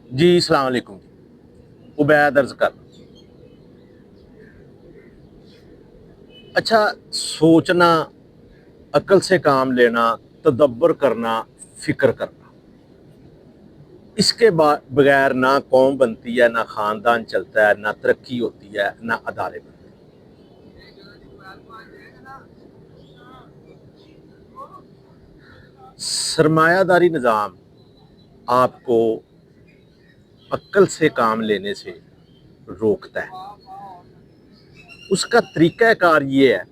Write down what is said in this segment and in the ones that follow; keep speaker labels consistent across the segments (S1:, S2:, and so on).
S1: جی السلام علیکم جی عبید عرض کر اچھا سوچنا، عقل سے کام لینا، تدبر کرنا، فکر کرنا، اس کے بغیر نہ قوم بنتی ہے، نہ خاندان چلتا ہے، نہ ترقی ہوتی ہے، نہ ادارے بنتے ہیں۔ سرمایہ داری نظام آپ کو عقل سے کام لینے سے روکتا ہے۔ اس کا طریقہ کار یہ ہے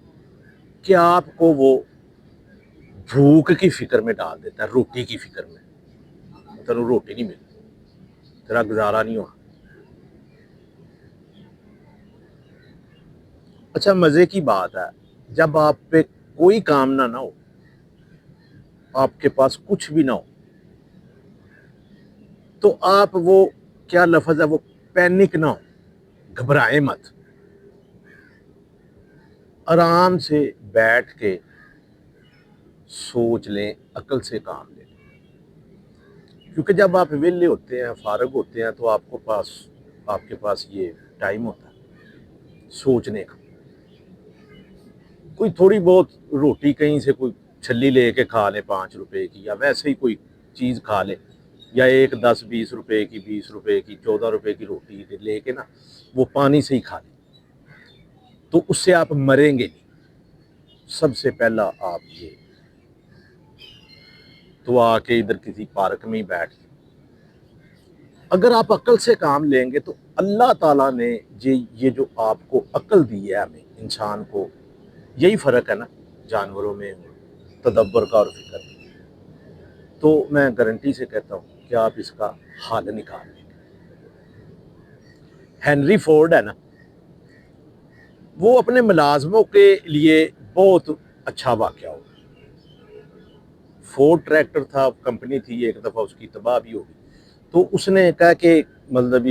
S1: کہ آپ کو وہ بھوک کی فکر میں ڈال دیتا ہے، روٹی کی فکر میں۔ مطلب روٹی نہیں ملتی، تیرا گزارا نہیں ہوا۔ اچھا مزے کی بات ہے، جب آپ پہ کوئی کام نہ ہو، آپ کے پاس کچھ بھی نہ ہو، تو آپ وہ کیا لفظ ہے، وہ پینک نہ ہو، گھبرائیں مت، آرام سے بیٹھ کے سوچ لیں، عقل سے کام لیں۔ کیونکہ جب آپ ویلے ہوتے ہیں، فارغ ہوتے ہیں، تو آپ کے پاس یہ ٹائم ہوتا ہے سوچنے کا۔ کوئی تھوڑی بہت روٹی کہیں سے کوئی چھلی لے کے کھا لے 5 روپے کی، یا ویسے ہی کوئی چیز کھا لے، یا ایک 10-20 روپے کی، 20 روپے کی، 14 روپے کی روٹی لے کے نا وہ پانی سے ہی کھا لے، تو اس سے آپ مریں گے نہیں۔ سب سے پہلا آپ یہ تو آ کے ادھر کسی پارک میں ہی بیٹھ کے اگر آپ عقل سے کام لیں گے، تو اللہ تعالیٰ نے یہ جو آپ کو عقل دی ہے ہمیں انسان کو، یہی فرق ہے نا جانوروں میں تدبر کا اور فکر کا، تو میں گارنٹی سے کہتا ہوں کہ آپ اس کا حل نکال لیں گے۔ ہنری فورڈ ہے نا، وہ اپنے ملازموں کے لیے بہت اچھا واقعہ ہو۔ فورڈ ٹریکٹر تھا، کمپنی تھی، ایک دفعہ اس کی تباہ بھی ہوگی، تو اس نے کہا کہ مطلب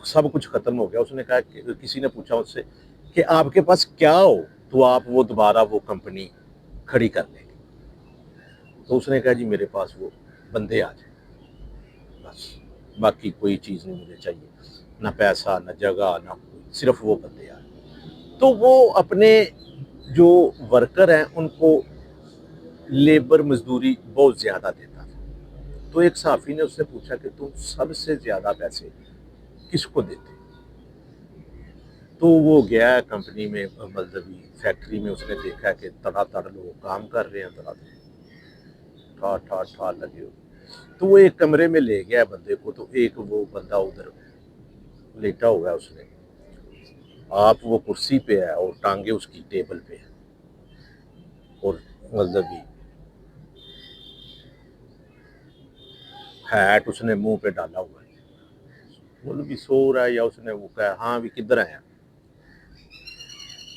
S1: سب کچھ ختم ہو گیا۔ اس نے کہا کہ کسی نے پوچھا اس سے کہ آپ کے پاس کیا ہو تو آپ وہ دوبارہ وہ کمپنی کھڑی کر لیں گے، تو اس نے کہا جی میرے پاس وہ بندے آ جائیں، بس باقی کوئی چیز نہیں مجھے چاہیے، نہ پیسہ، نہ جگہ، نہ کوئی، صرف وہ بندے آ جائیں۔ تو وہ اپنے جو ورکر ہیں ان کو لیبر مزدوری بہت زیادہ دیتا تھا۔ تو ایک صحافی نے اس سے پوچھا کہ تم سب سے زیادہ پیسے کس کو دیتے؟ تو وہ گیا کمپنی میں، مطلب فیکٹری میں، اس نے دیکھا کہ تڑا تڑ لوگ کام کر رہے ہیں، تڑا ٹھا ٹھا ٹھا لگے ہو۔ تو وہ ایک کمرے میں لے گیا بندے کو، تو ایک وہ بندہ ادھر لیٹا ہوا ہے، اس نے آپ وہ کرسی پہ ہے اور ٹانگیں اس کی ٹیبل پہ ہے، اور مطلب ہیٹ اس نے منہ پہ ڈالا ہوا ہے، مطلب سو رہا ہے، یا اس نے وہ کہا ہاں بھی کدھر آیا۔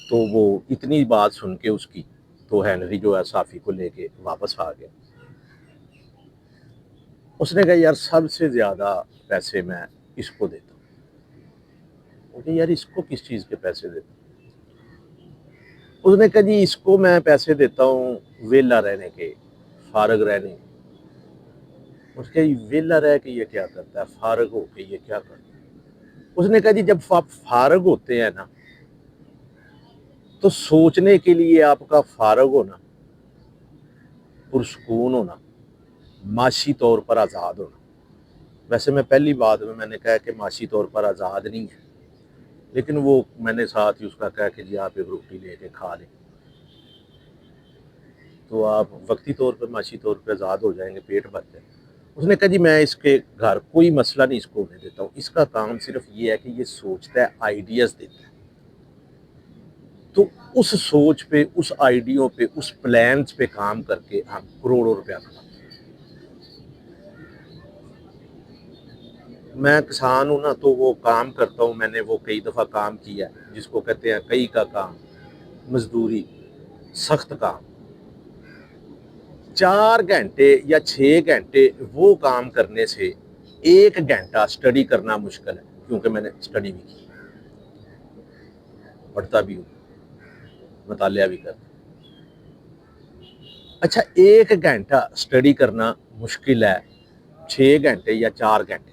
S1: تو وہ اتنی بات سن کے اس کی، تو ہینری جو ہے صافی کو لے کے واپس آ گیا۔ اس نے کہا یار سب سے زیادہ پیسے میں اس کو دیتا ہوں۔ کہ یار اس کو کس چیز کے پیسے دیتا ہوں؟ اس نے کہا جی اس کو میں پیسے دیتا ہوں ویلا رہنے کے، فارغ رہنے کے۔ اس کے ویلا رہ کے یہ کیا کرتا ہے، فارغ ہو کے یہ کیا کرتا ہے؟ اس نے کہا جی جب آپ فارغ ہوتے ہیں نا، تو سوچنے کے لیے آپ کا فارغ ہونا، پرسکون ہونا، معاشی طور پر آزاد ہونا۔ ویسے میں پہلی بات میں نے کہا کہ معاشی طور پر آزاد نہیں ہے، لیکن وہ میں نے ساتھ ہی اس کا کہا کہ جی آپ ایک روٹی لے کے کھا لیں، تو آپ وقتی طور پر معاشی طور پہ آزاد ہو جائیں گے، پیٹ بھر جائے گا۔ اس نے کہا جی میں اس کے گھر کوئی مسئلہ نہیں اس کو ہونے دیتا ہوں، اس کا کام صرف یہ ہے کہ یہ سوچتا ہے، آئیڈیاز دیتا ہے، تو اس سوچ پہ، اس آئیڈیوں پہ، اس پلانز پہ کام کر کے ہم کروڑوں روپیہ کماتے ہیں۔ میں کسان ہوں نا، تو وہ کام کرتا ہوں، میں نے وہ کئی دفعہ کام کیا ہے، جس کو کہتے ہیں کئی کا کام، مزدوری، سخت کام۔ 4 گھنٹے یا 6 گھنٹے وہ کام کرنے سے 1 گھنٹہ اسٹڈی کرنا مشکل ہے، کیونکہ میں نے اسٹڈی بھی کی، پڑھتا بھی ہوں، مطالعہ بھی کرتا ہوں۔ اچھا 1 گھنٹہ اسٹڈی کرنا مشکل ہے، 6 گھنٹے یا 4 گھنٹے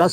S1: 10